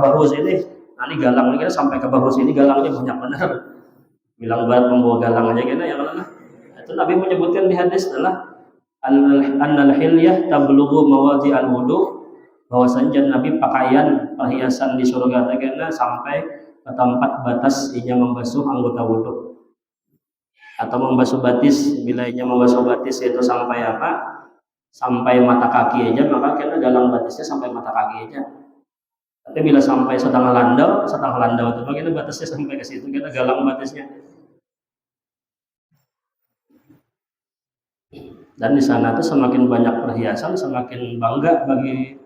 bahu sini, nanti galang kita sampai ke bahu sini, galangnya banyak benar. Bilang buat membawa galang aja kita ya karena itu Nabi menyebutkan di hadis adalah annal hilyah tablughu mawadhi al-wudu, bahwasanya Nabi pakaian perhiasan di surga tegana sampai ke tempat batas inya membasuh anggota wudu atau membasuh batis. Bila inya membasuh batis itu sampai apa? Sampai mata kaki aja, maka kita galang batisnya sampai mata kaki aja. Tapi bila sampai setengah landau itu kita batasnya sampai ke situ, kita galang batisnya. Dan di sana tuh semakin banyak perhiasan, semakin bangga bagi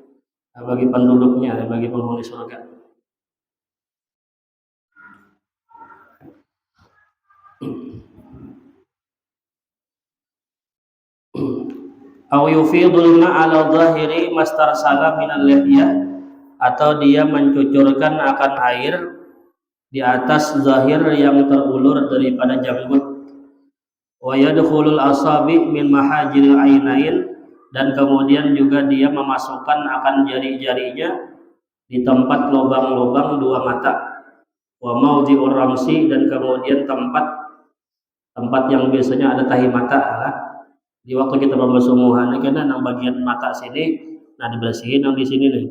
penduduknya, bagi penghuni surga. Aw yufidul ma'ala dhahiri mastarsala minal lihyah, atau dia mencucurkan akan air di atas zahir yang terulur daripada janggut. Wa yadkhulul asabi min mahajil ainain, dan kemudian juga dia memasukkan akan jari-jarinya di tempat lubang-lubang dua mata. Wa maudhi'ur ramsi, dan kemudian tempat yang biasanya ada tahi mata lah. Di waktu kita membasuh muha ini kan yang bagian mata sini, nah dibersihin yang di sini nih.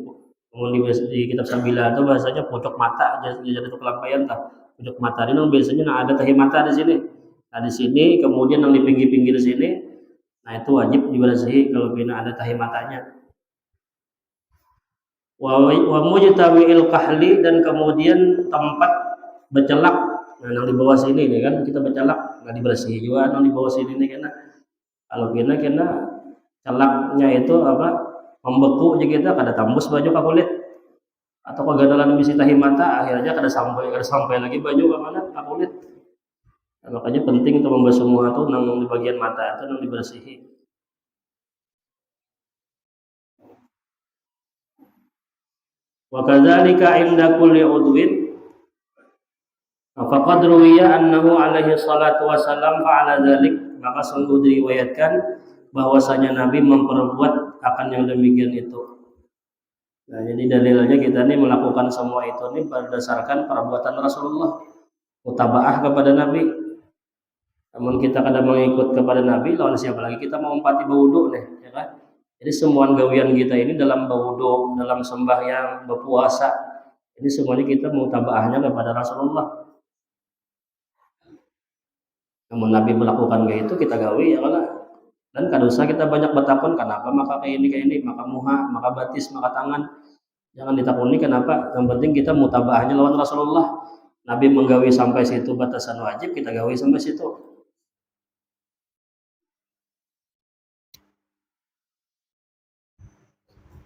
Kemudian di kitab Sabila itu bahasanya pucuk mata, jadi itu kelampaian tah. Pucuk mata ini biasanya nah ada tahi mata di sini. Nah di sini kemudian yang di pinggir-pinggir sini, nah itu wajib dibersihi kalau bina ada tahi matanya. Wa mujtawi'il kahli, dan kemudian tempat bercelak, nah yang di bawah sini nih kan kita bercelak, nah dibersihi juga yang di bawah sini nih karena kalau kena celaknya itu apa membeku aja kita kada tembus baju ke kulit atau kegadalan bisi tahi mata, akhirnya kada sampai lagi baju ke mana ke kulit. Nah, makanya penting untuk membasuh muka itu nang di bagian mata itu nang dibersihi. Wa kadzalika inda kulli udwin, faqad ruwiya annahu alaihi salatu wasallam fa'ala dzalik, maka sungguh diriwayatkan bahwasanya Nabi memperbuat akan yang demikian itu. Nah, jadi dalilnya kita ini melakukan semua itu ini berdasarkan perbuatan Rasulullah, mutabaah kepada Nabi. Namun kita kadang mengikut kepada Nabi, lawan siapa lagi kita mau umpati berwudu nih, ya kan? Jadi semua gawian kita ini dalam berwudu, dalam sembahyang, berpuasa, ini semuanya kita mutabaahnya kepada Rasulullah. Namun Nabi melakukan kayak itu kita gawi ya kan? Dan kada usah kita banyak bertakun kenapa maka kayak ini, maka muha, maka batis, maka tangan. Jangan ditakuni kenapa, yang penting kita mutabaahnya lawan Rasulullah. Nabi menggawi sampai situ batasan wajib, kita gawi sampai situ.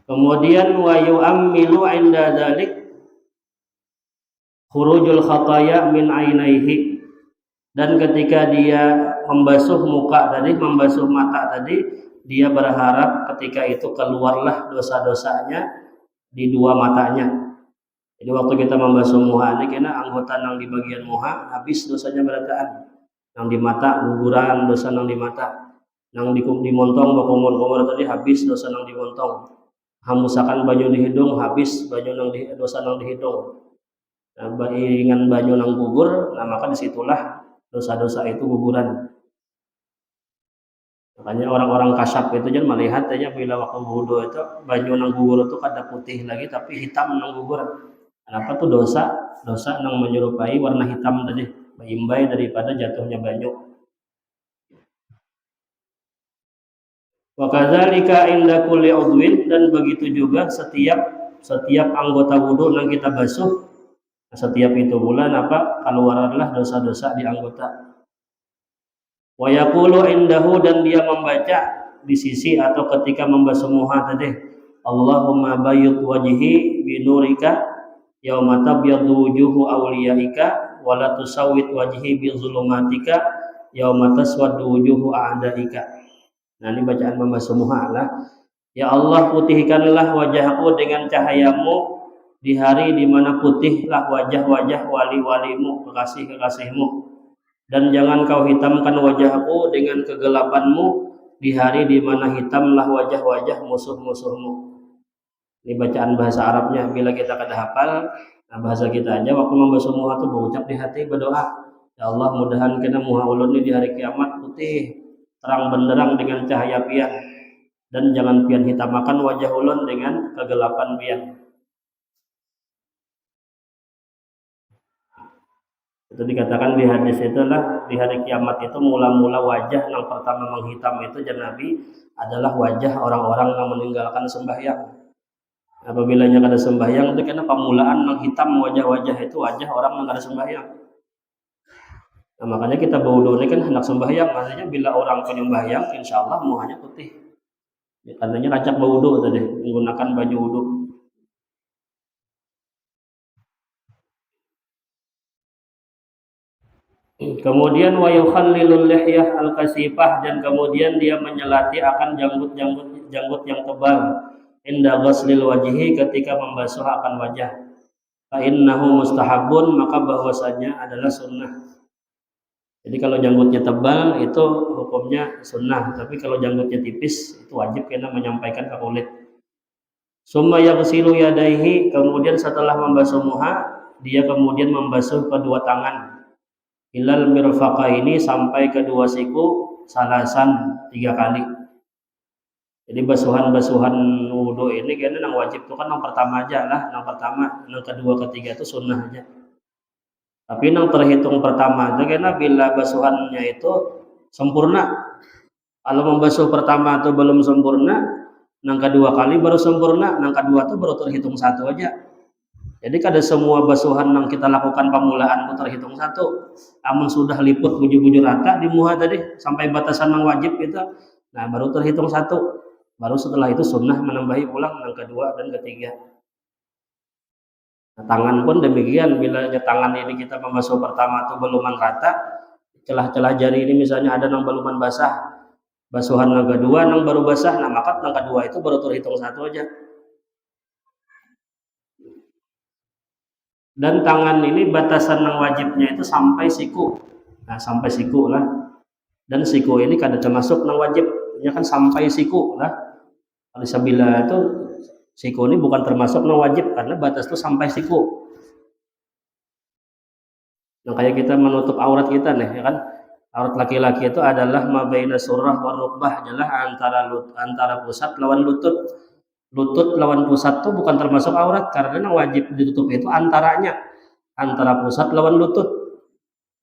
Kemudian wa yu'ammilu 'inda dzalik khurujul khataya min ainaihi, dan ketika dia membasuh muka tadi, membasuh mata tadi, dia berharap ketika itu keluarlah dosa-dosanya di dua matanya. Jadi waktu kita membasuh muha ini kena anggota yang di bagian muha habis dosanya berataan, yang di mata guguran dosa yang di mata, yang di montong bakumur-kumur tadi habis dosa yang di montong, hamusakan banyu di hidung habis banyu yang di dosa yang di hidung. Nah, iringan banyu yang gugur, nah maka disitulah dosa-dosa itu guguran. Makanya orang-orang kasyaf itu jangan melihat aja bila waktu wudu itu banyu yang gugur itu kada putih lagi tapi hitam yang gugur. Kenapa tuh dosa yang menyerupai warna hitam tadi, imbay daripada jatuhnya banyu. Wa kadzalika inda kulli udwin, dan begitu juga setiap anggota wudu yang kita basuh, setiap itu bulan apa keluarlah dosa-dosa di anggota. Wa yaqulu indahu, dan dia membaca di sisi atau ketika membasuh muha tadi, Allahumma bayyid wajhi bi nurika yauma tabyaddu wujuhu awliyaika wa la tusawwid wajhi bi zulumatika yauma taswaddu wujuhu a'daika. Nah, ini bacaan membasuh muha lah. Ya Allah, putihkanlah wajahku dengan cahayamu di hari di mana putihlah wajah-wajah wali-walimu, kekasih-kekasihmu. Dan jangan kau hitamkan wajahku dengan kegelapanmu di hari di mana hitamlah wajah-wajah musuh-musuhmu. Ini bacaan bahasa Arabnya. Bila kita kada hafal, nah bahasa kita aja waktu membasuh muha itu berucap di hati, berdoa, ya Allah, mudahan kena muha ulun ini di hari kiamat putih terang benderang dengan cahaya pian, dan jangan pian hitamakan wajah ulun dengan kegelapan pian. Itu dikatakan di hadis itulah di hari kiamat itu mula-mula wajah yang pertama menghitam itu Nabi adalah wajah orang-orang yang meninggalkan sembahyang. Apabila nya kada sembahyang itu karena pemulaan menghitam wajah-wajah itu wajah orang yang kada sembahyang. Nah, makanya kita berwudu ini kan hendak sembahyang, artinya bila orang penyembahyang insya Allah muhanya putih. Ya, katanya rancak berwudu tadi menggunakan baju wudu. Kemudian wa yukhallilul lihyah al-kasifah, dan kemudian dia menyelati akan janggut yang tebal inda ghuslil wajhi, ketika membasuh akan wajah. Fa innahu mustahabun, maka bahwasanya adalah sunnah. Jadi kalau janggutnya tebal itu hukumnya sunnah, tapi kalau janggutnya tipis itu wajib kena menyampaikan ke kulit. Summa yaghsilu yadaihi, kemudian setelah membasuh muha dia kemudian membasuh kedua tangan. Ilal mirfaqaini, sampai kedua siku, salasan 3 kali. Jadi basuhan-basuhan wudu ini kayaknya yang wajib itu kan yang pertama aja lah, yang pertama, yang kedua, ketiga itu sunnah aja. Tapi yang terhitung pertama itu kayaknya bila basuhannya itu sempurna. Kalau membasuh pertama itu belum sempurna, yang kedua kali baru sempurna, yang kedua itu baru terhitung 1 aja. Jadi kada semua basuhan yang kita lakukan pemulaan itu terhitung 1. Namun sudah liput bujur-bujur rata di muha tadi sampai batasan yang wajib itu, nah baru terhitung 1. Baru setelah itu sunnah menambahi ulang yang kedua dan ketiga. Nah, tangan pun demikian, bila tangan ini kita membasuh pertama itu beluman rata, celah-celah jari ini misalnya ada yang beluman basah, basuhan yang kedua yang baru basah, nah maka yang kedua itu baru terhitung 1 aja. Dan tangan ini batasan yang wajibnya itu sampai siku. Nah sampai siku lah. Dan siku ini kada termasuk yang wajib, ya kan sampai siku lah. Sabila itu siku ini bukan termasuk yang wajib karena batas itu sampai siku. Nah kayak kita menutup aurat kita nih, ya kan? Aurat laki-laki itu adalah mabaina surrah wa rukbah, adalah antara pusat lawan lutut. Lutut lawan pusat itu bukan termasuk aurat karena yang wajib ditutup itu antaranya, antara pusat lawan lutut.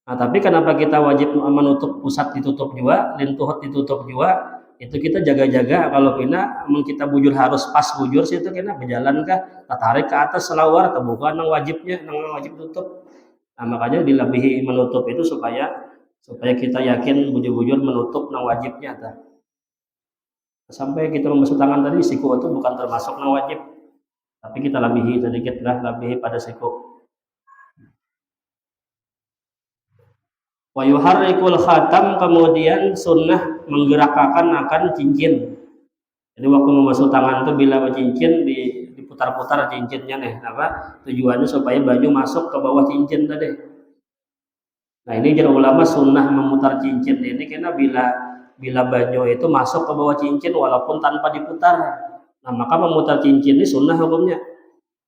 Nah tapi kenapa kita wajib menutup pusat ditutup juga, lintuhut ditutup juga? Itu kita jaga-jaga kalau kita bujur harus pas bujur situ kena berjalan kah, tarik ke atas selawar atau bukan yang wajibnya, yang wajib tutup. Nah makanya dilebihi menutup itu supaya kita yakin bujur-bujur menutup yang wajibnya ta. Sampai kita membasuh tangan tadi siku itu bukan termasuk yang wajib, tapi kita lebihi sedikit lah, lebihi pada siku. Wa yuharrikul khatam, kemudian sunnah menggerakkan akan cincin. Jadi waktu membasuh tangan itu bila cincin diputar-putar cincinnya nih, apa tujuannya supaya baju masuk ke bawah cincin tadi. Nah ini jar ulama sunnah memutar cincin ini karena bila baju itu masuk ke bawah cincin walaupun tanpa diputar. Nah maka memutar cincin ini sunnah hukumnya.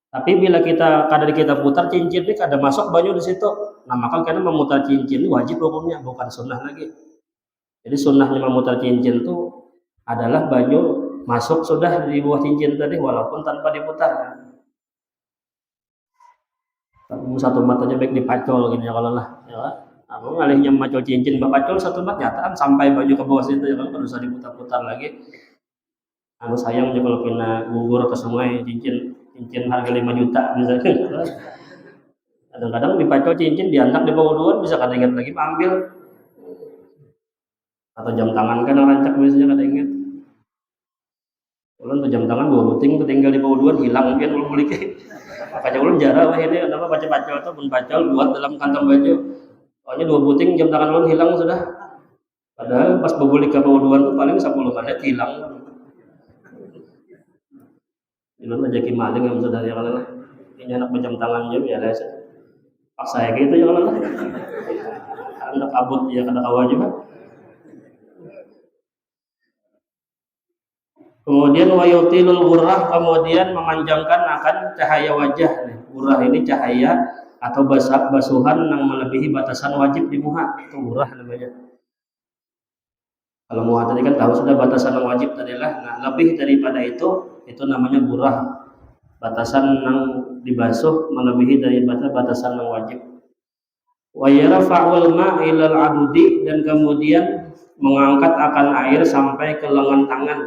Tapi bila kita putar cincin ini kada masuk baju di situ, nah maka karena memutar cincin ini wajib hukumnya, bukan sunnah lagi. Jadi sunnahnya memutar cincin itu adalah baju masuk sudah di bawah cincin tadi walaupun tanpa diputar. Tapi satu matanya baik dipacol gitu ya kalau lah, ya. Aku ngalihnya macol cincin, pacol satu mat nyataan sampai baju ke bawah situ ya kan, perlu usah diputar-putar lagi. Aku sayang aja kalau kena gugur ke sungai cincin harga 5 juta misalnya. Kadang-kadang dipacol cincin diantak di bawah duluan bisa kada ingat lagi ambil. Atau jam tangan kan rancak biasanya kada ingat. Ulun tuh jam tangan 2 buting ketinggal di bawah duluan hilang pian ulun beli ke. Makanya ulun jarang wah ini kenapa baca-baca atau pun pacol buat dalam kantong baju. Soalnya 2 buting jam tangan ulun hilang sudah. Padahal pas bebulik ke bawah duluan tuh paling 10 menit hilang. Iman rezeki maling yang sudah ya kalau ini anak pejam tangan jam ya lah. Paksa ya gitu ya kalau anak abut ya kada kawa juga. Kemudian wayutilul ghurrah, kemudian memanjangkan akan cahaya wajah. Ghurrah ini cahaya atau basuhan yang melebihi batasan wajib di muha, itu ghurrah namanya. Kalau muha tadi kan tahu sudah batasan yang wajib tadilah. Nah, lebih daripada itu namanya ghurrah. Batasan yang dibasuh melebihi daripada batasan yang wajib. Wa yarfa'ul ma'ilal adudi, dan kemudian mengangkat akan air sampai ke lengan tangan.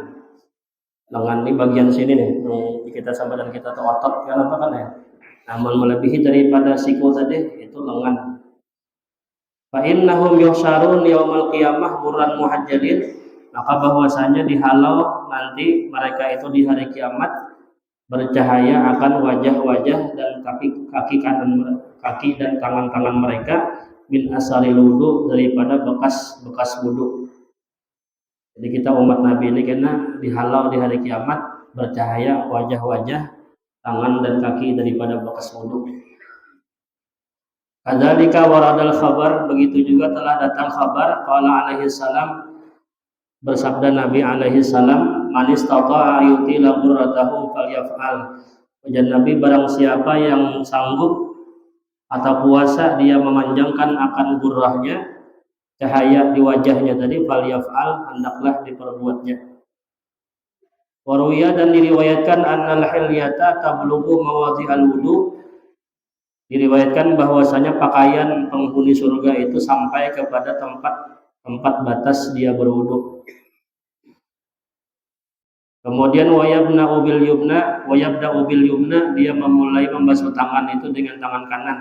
Lengan ini bagian sini nih, kita sama dan kita tuh otot kan apa kan ya. Namun melebihi daripada siku tadi itu lengan. Fa innahum yuhsyarun yaumal qiyamah ghurran muhajjalin, maka bahwasanya dihalau nanti mereka itu di hari kiamat bercahaya akan wajah-wajah dan kaki dan tangan-tangan mereka min asaril wudu, daripada bekas wudu. Jadi kita umat Nabi ini kena dihalau di hari kiamat bercahaya wajah-wajah, tangan dan kaki daripada bekas wudu. Kadzalika waradal khabar, begitu juga telah datang kabar qala alaihi salam, bersabda Nabi alaihi salam, man istata'a yutila ghurratahu falyaf'al. Dan Nabi, barang siapa yang sanggup atau puasa dia memanjangkan akan ghurrahnya, cahaya di wajahnya tadi, falyaf'al, hendaklah diperbuatnya. Waruya, dan diriwayatkan annal hilyata tablughu mawadhi'al wudu, diriwayatkan bahwasanya pakaian penghuni surga itu sampai kepada tempat batas dia berwudu. Kemudian wayabda'u bil yumna, dia memulai membasuh tangan itu dengan tangan kanan.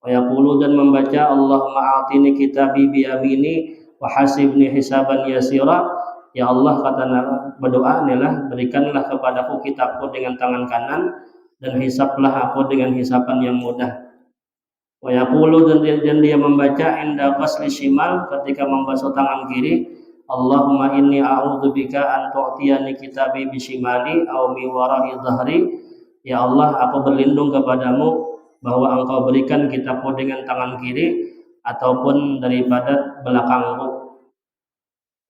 Wayaqulu, dan membaca Allahumma a'tini kitabi biyamini wa hasibni hisaban yasira. Ya Allah, kata berdoa inilah, berikanlah kepadaku kitabku dengan tangan kanan dan hisablah aku dengan hisaban yang mudah. Wayaqulu, dan dia membaca inda qasli shimal, ketika membasuh tangan kiri, Allahumma inni a'udzubika an tu'tiyani kitabi bishimali aw mi wara'i dhahri. Ya Allah, aku berlindung kepadamu bahwa engkau berikan kitabmu dengan tangan kiri ataupun daripada belakangku.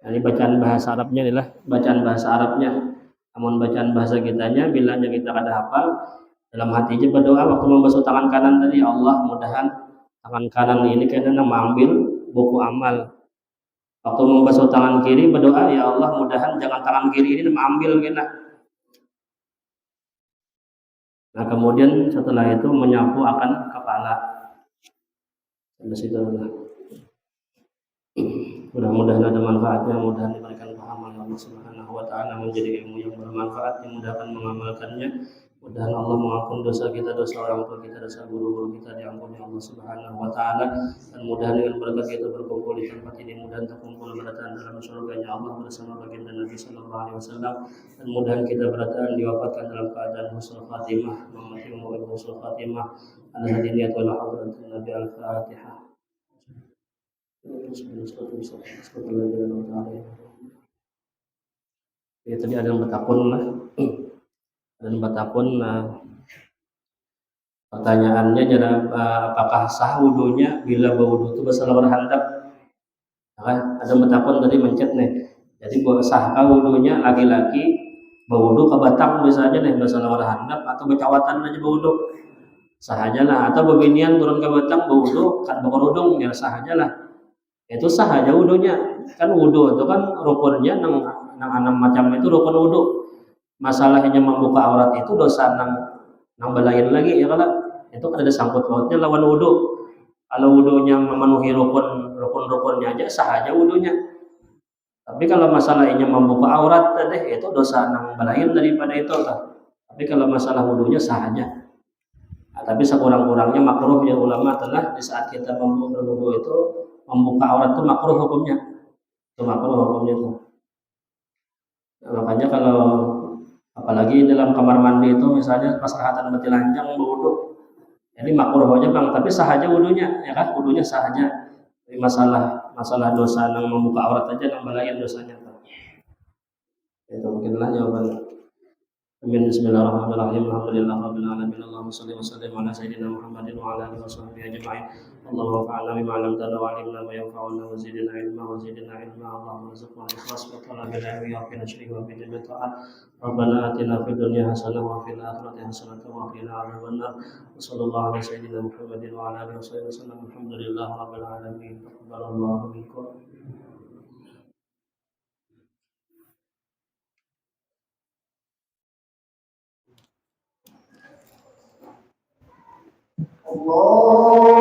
Ini bacaan bahasa Arabnya adalah bacaan bahasa Arabnya. Namun bacaan bahasa kitanya bila kita kada hafal, dalam hati aja berdoa waktu membasuh tangan kanan tadi, ya Allah, mudahan tangan kanan ini kena mengambil buku amal. Waktu membasuh tangan kiri berdoa, ya Allah, mudahan jangan tangan kiri ini mengambil kena. Nah, kemudian setelah itu menyapu akan kepala. Sampai situ. Mudah-mudahan ada manfaatnya, mudahan diberikan pahaman Allah Subhanahu wa taala, menjadi ilmu yang bermanfaat, dimudahkan mengamalkannya. Mudahan Allah mengampuni dosa kita, dosa orang tua kita, dosa guru-guru kita diampuni Allah Subhanahu wa taala, dan mudahan dengan berkat kita berkumpul di tempat ini, mudahan terkumpul berada dalam surganya Allah bersama baginda Nabi sallallahu alaihi wasallam, dan mudahan kita berada diwafatkan dalam keadaan husnul khatimah, memiliki husnul khatimah. Al-hadiniyat wal hadratin Nabi al-Fatihah. Ya, tadi ada yang bertakun lah. Dan batapun pertanyaannya apakah sah wudunya bila berwudu itu bersalawan handap. Nah, ada batapun tadi mencet nih. Jadi sahkah wudunya laki-laki berwudu ke batang misalnya nih bersalawan handap, atau bercawatan aja berwudu sah aja lah, atau bebinian turun ke batang berwudu kan berkerudung ya sah aja lah. Itu sah aja wudunya. Kan wudu itu kan rukunnya nang macam itu rukun wudu. Masalahnya membuka aurat itu dosa nang balain lagi ya, kalau itu kan ada sangkut pautnya lawan wudu. Kalau wudunya memenuhi rukun-rukunnya aja sah aja wudunya. Tapi kalau masalahnya membuka aurat tadi itu dosa nang balain daripada itu kan. Tapi kalau masalah wudunya sah aja. Nah, tapi sekurang-kurangnya makruh ya, ulama telah di saat kita berwudu itu membuka aurat itu makruh hukumnya. Itu makruh hukumnya tuh. Nah, makanya kalau apalagi dalam kamar mandi itu misalnya pas rahatan betilanjang berwudu, jadi makruh aja bang, tapi sah aja wudunya ya kan, wudunya sah aja. Jadi masalah dosa yang membuka aurat aja yang balain dosanya tuh. Itu mungkinlah jawabannya. Amin. Bismillahirrahmanirrahim. Alhamdulillahirabbil alamin. Allahumma shalli wa sallim ala sayyidina Muhammadin wa ala alihi washabbihi ajma'in. Allahumma fa'alna bima 'allamtana wa 'allimna ma yanfa'una wa zidna ilma wa zidna ilma. Allahumma rizqna ikhlas wa talabil ilmi wa qina syirka wa bid'ah ta'at. Rabbana atina fid dunya hasanah wa fil akhirati hasanah wa qina 'adzabannar. Wa sallallahu ala sayyidina Muhammadin wa ala alihi wasallam. Alhamdulillahirabbil alamin. Taqabbalallahu minkum. Allah